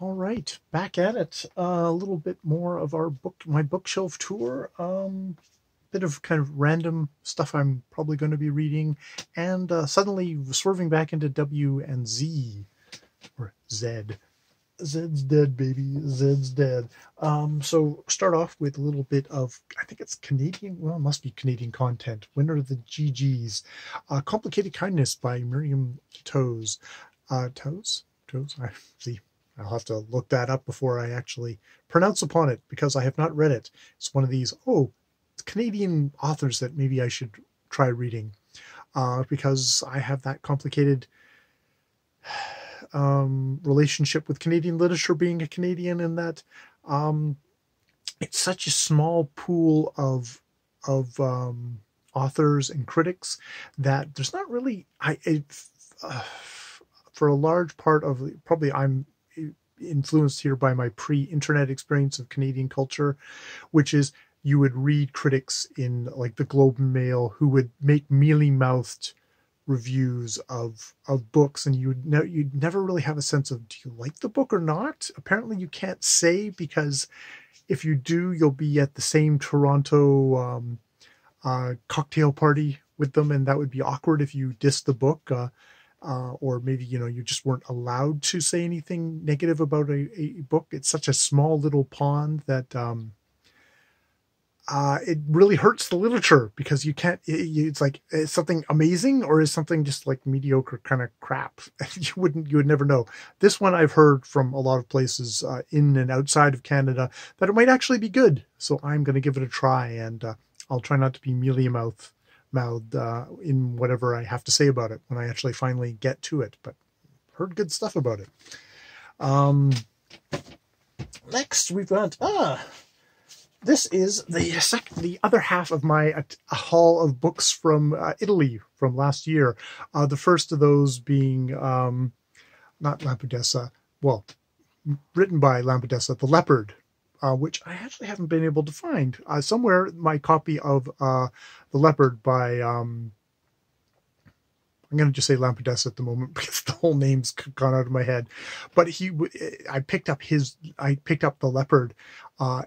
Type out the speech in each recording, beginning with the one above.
All right, back at it. A little bit more of my bookshelf tour. Bit of kind of random stuff I'm probably going to be reading, and suddenly swerving back into W and Z or Z. Zed's dead, baby. Zed's dead. So start off with a little bit of, I think it's Canadian. Well, it must be Canadian content. When are the GGs? Complicated Kindness by Miriam Toes. Toes? Toes? I see. I'll have to look that up before I actually pronounce upon it because I have not read it. It's one of these, Canadian authors that maybe I should try reading because I have that complicated relationship with Canadian literature, being a Canadian, in that it's such a small pool of authors and critics that there's not really for a large part of, probably I'm influenced here by my pre-internet experience of Canadian culture, which is you would read critics in like the Globe and Mail who would make mealy-mouthed reviews of books, and you'd never really have a sense of, do you like the book or not? Apparently you can't say, because if you do, you'll be at the same Toronto cocktail party with them, and that would be awkward if you dissed the book, or maybe you just weren't allowed to say anything negative about a book. It's such a small little pond that it really hurts the literature, because you can't, it's like, is something amazing or is something just like mediocre kind of crap? You would never know. This one I've heard from a lot of places in and outside of Canada that it might actually be good. So I'm going to give it a try, and I'll try not to be mealy-mouthed in whatever I have to say about it when I actually finally get to it. But heard good stuff about it. Next we've got, this is the other half of my haul of books from Italy from last year. The first of those being not Lampedessa, well, written by Lampedessa, The Leopard, which I actually haven't been able to find. Somewhere my copy of The Leopard by I'm going to just say Lampedessa at the moment because the whole name's gone out of my head. But I picked up The Leopard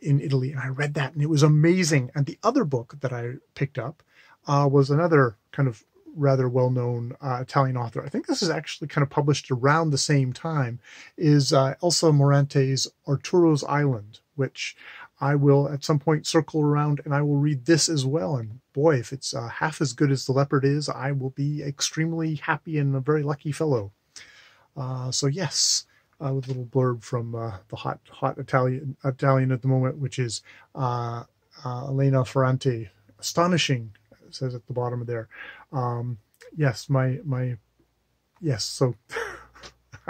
in Italy, and I read that, and it was amazing. And the other book that I picked up was another kind of rather well-known Italian author. I think this is actually kind of published around the same time, is Elsa Morante's Arturo's Island, which I will at some point circle around, and I will read this as well. And boy, if it's half as good as The Leopard is, I will be extremely happy and a very lucky fellow. So yes, with a little blurb from the hot Italian at the moment, which is Elena Ferrante. Astonishing, it says at the bottom of there. Yes, yes. So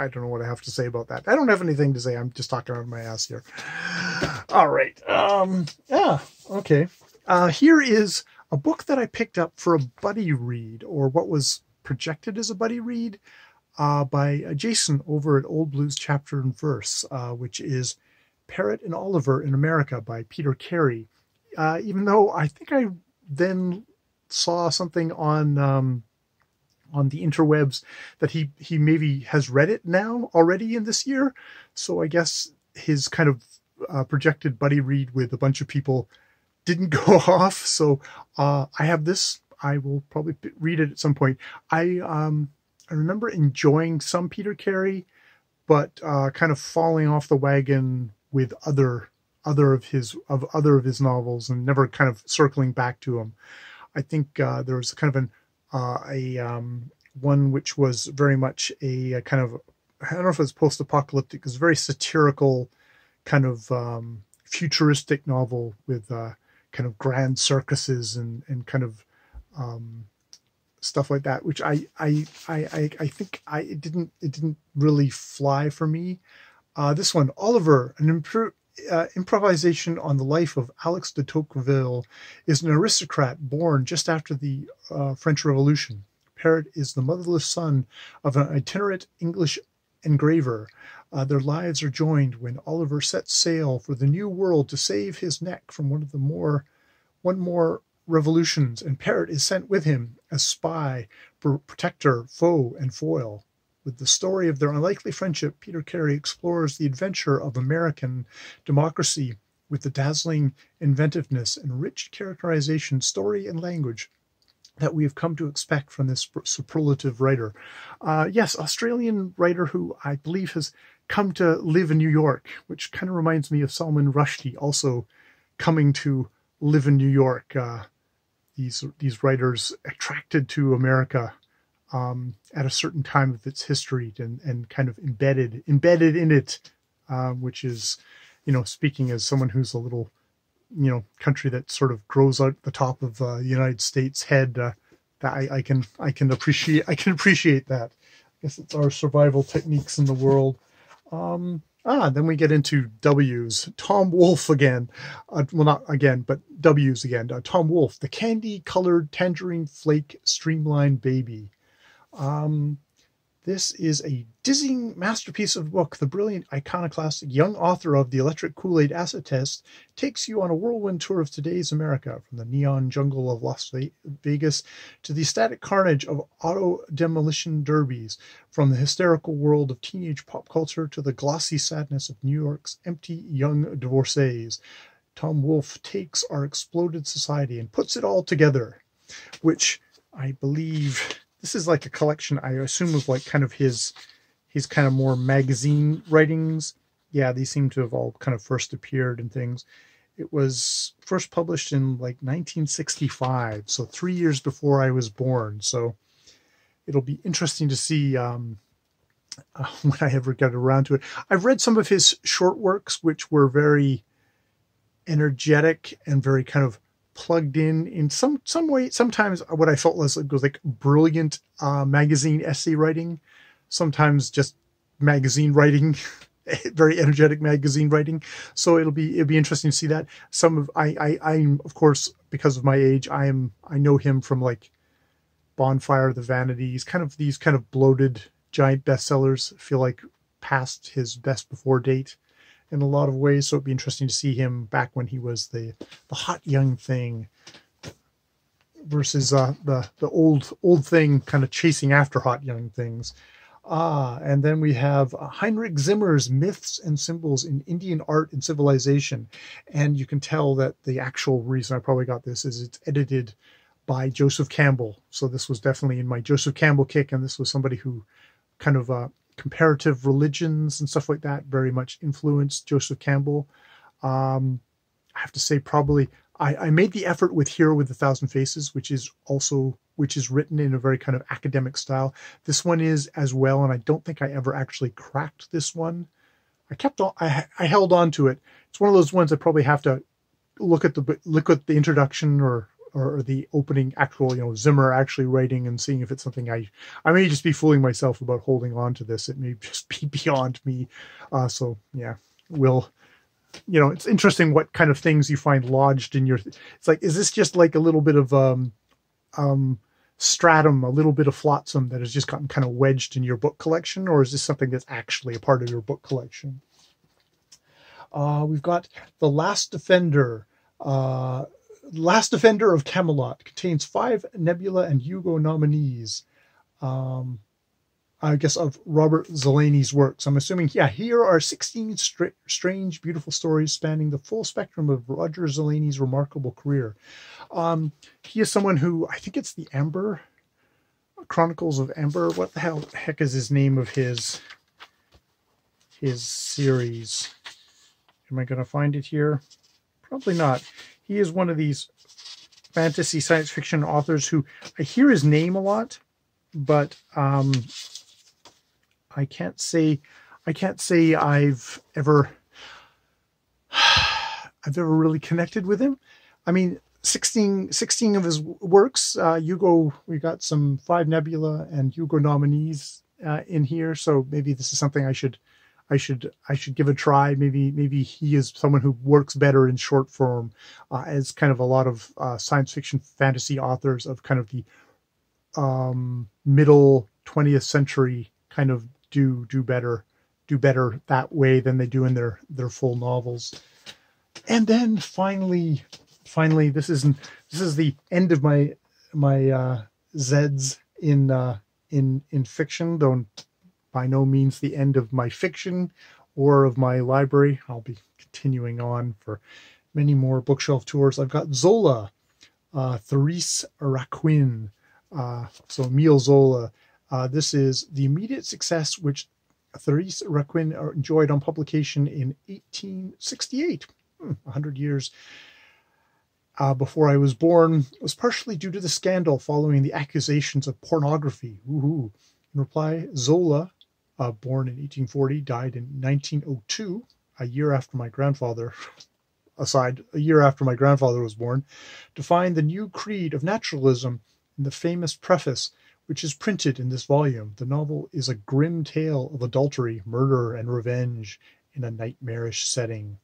I don't know what I have to say about that. I don't have anything to say. I'm just talking out of my ass here. All right. Yeah. Okay. Here is a book that I picked up for a buddy read, or what was projected as a buddy read, by Jason over at Old Blues Chapter and Verse, which is Parrot and Oliver in America by Peter Carey. Even though I think I then saw something on the interwebs that he maybe has read it now already in this year. So I guess his kind of projected buddy read with a bunch of people didn't go off. So I have this. I will probably read it at some point. I remember enjoying some Peter Carey, but kind of falling off the wagon with other of his novels, and never kind of circling back to him. I think there was kind of one which was very much a kind of, I don't know if it was post-apocalyptic, it was very satirical, kind of futuristic novel with kind of grand circuses and kind of stuff like that, which I think it didn't really fly for me. This one, Oliver, an improvisation on the life of Alex de Tocqueville, is an aristocrat born just after the French Revolution. Parrot is the motherless son of an itinerant English engraver. Their lives are joined when Oliver sets sail for the New World to save his neck from one more revolutions, and Parrot is sent with him as spy, protector, foe, and foil. With the story of their unlikely friendship, Peter Carey explores the adventure of American democracy with the dazzling inventiveness and rich characterization, story, and language that we have come to expect from this superlative writer. Yes, Australian writer who I believe has come to live in New York, which kind of reminds me of Salman Rushdie also coming to live in New York. These writers attracted to America at a certain time of its history and kind of embedded in it, which is, speaking as someone who's a little, country that sort of grows out the top of the United States head, that I can appreciate that. I guess it's our survival techniques in the world. Then we get into W's. Tom Wolfe again. Well, not again, but W's again. Tom Wolfe, the candy-colored tangerine flake streamlined baby. This is a dizzying masterpiece of a book. The brilliant iconoclastic young author of The Electric Kool-Aid Acid Test takes you on a whirlwind tour of today's America, from the neon jungle of Las Vegas to the static carnage of auto demolition derbies, from the hysterical world of teenage pop culture to the glossy sadness of New York's empty young divorcees. Tom Wolfe takes our exploded society and puts it all together, which I believe... This is like a collection, I assume, of like kind of his kind of more magazine writings. Yeah, these seem to have all kind of first appeared and things. It was first published in like 1965, so 3 years before I was born. So it'll be interesting to see when I ever get around to it. I've read some of his short works, which were very energetic and very kind of plugged in some way. Sometimes what I felt was it was like brilliant magazine essay writing, sometimes just magazine writing, very energetic magazine writing. So it'll be interesting to see that. I'm of course, because of my age, I know him from like Bonfire of the Vanities, kind of these kind of bloated giant bestsellers, feel like past his best before date in a lot of ways. So it'd be interesting to see him back when he was the hot young thing versus the old thing kind of chasing after hot young things. And then we have Heinrich Zimmer's Myths and Symbols in Indian Art and Civilization. And you can tell that the actual reason I probably got this is it's edited by Joseph Campbell. So this was definitely in my Joseph Campbell kick, and this was somebody who kind of comparative religions and stuff like that very much influenced Joseph Campbell. I have to say, probably I made the effort with Hero with a Thousand Faces, which is written in a very kind of academic style. This one is as well, and I don't think I ever actually cracked this one. I held on to it. It's one of those ones I probably have to look at the introduction or the opening, actual, Zimmer actually writing, and seeing if it's something I may just be fooling myself about holding on to this. It may just be beyond me. So yeah, it's interesting what kind of things you find lodged in your, it's like, is this just like a little bit of, stratum, a little bit of flotsam that has just gotten kind of wedged in your book collection? Or is this something that's actually a part of your book collection? We've got The Last Defender, Last Defender of Camelot, contains 5 Nebula and Hugo nominees, I guess, of Robert Zelany's works. I'm assuming, here are 16 strange, beautiful stories spanning the full spectrum of Roger Zelany's remarkable career. He is someone who, I think it's the Amber, Chronicles of Amber. What the heck is his name of his series? Am I going to find it here? Probably not. He is one of these fantasy science fiction authors who I hear his name a lot, but I can't say I've ever really connected with him. I mean, 16 of his works, Hugo, we got some 5 Nebula and Hugo nominees in here, so maybe this is something I should give a try. Maybe he is someone who works better in short form, as kind of a lot of science fiction fantasy authors of kind of the middle 20th century kind of do better that way than they do in their full novels. And then finally, this is the end of my Zeds in fiction, though by no means the end of my fiction or of my library. I'll be continuing on for many more bookshelf tours. I've got Zola, Therese Raquin, so Emile Zola. This is the immediate success which Therese Raquin enjoyed on publication in 1868, 100 years before I was born. It was partially due to the scandal following the accusations of pornography. Woohoo. In reply, Zola, born in 1840, died in 1902, a year after my grandfather was born, defined the new creed of naturalism in the famous preface, which is printed in this volume. The novel is a grim tale of adultery, murder, and revenge in a nightmarish setting.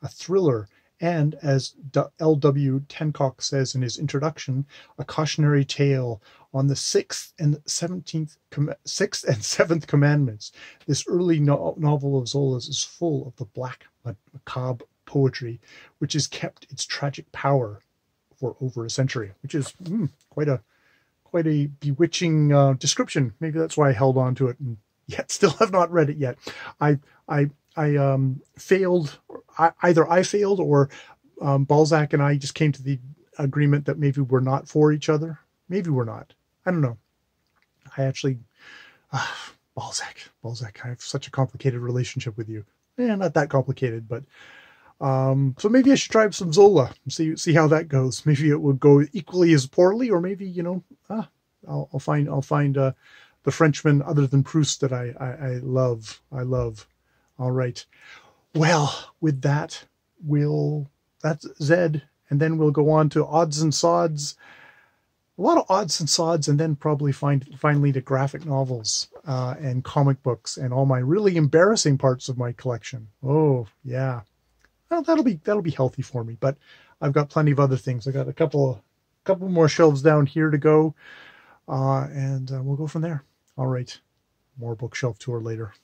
A thriller, and, as L.W. Tencock says in his introduction, a cautionary tale on the sixth and seventh commandments. This early novel of Zola's is full of the black, macabre poetry, which has kept its tragic power for over a century, which is quite a bewitching description. Maybe that's why I held on to it, and yet still have not read it yet. I failed. Either I failed, or Balzac and I just came to the agreement that maybe we're not for each other. Maybe we're not. I don't know. I actually, Balzac. I have such a complicated relationship with you. Not that complicated, but so maybe I should try some Zola and see how that goes. Maybe it will go equally as poorly, or maybe I'll find the Frenchman other than Proust that I love. All right. Well, with that, that's Zed, and then we'll go on to odds and sods. A lot of odds and sods, and then probably finally to graphic novels and comic books and all my really embarrassing parts of my collection. Oh yeah. Well, that'll be healthy for me, but I've got plenty of other things. I got a couple more shelves down here to go, and we'll go from there. All right, more bookshelf tour later.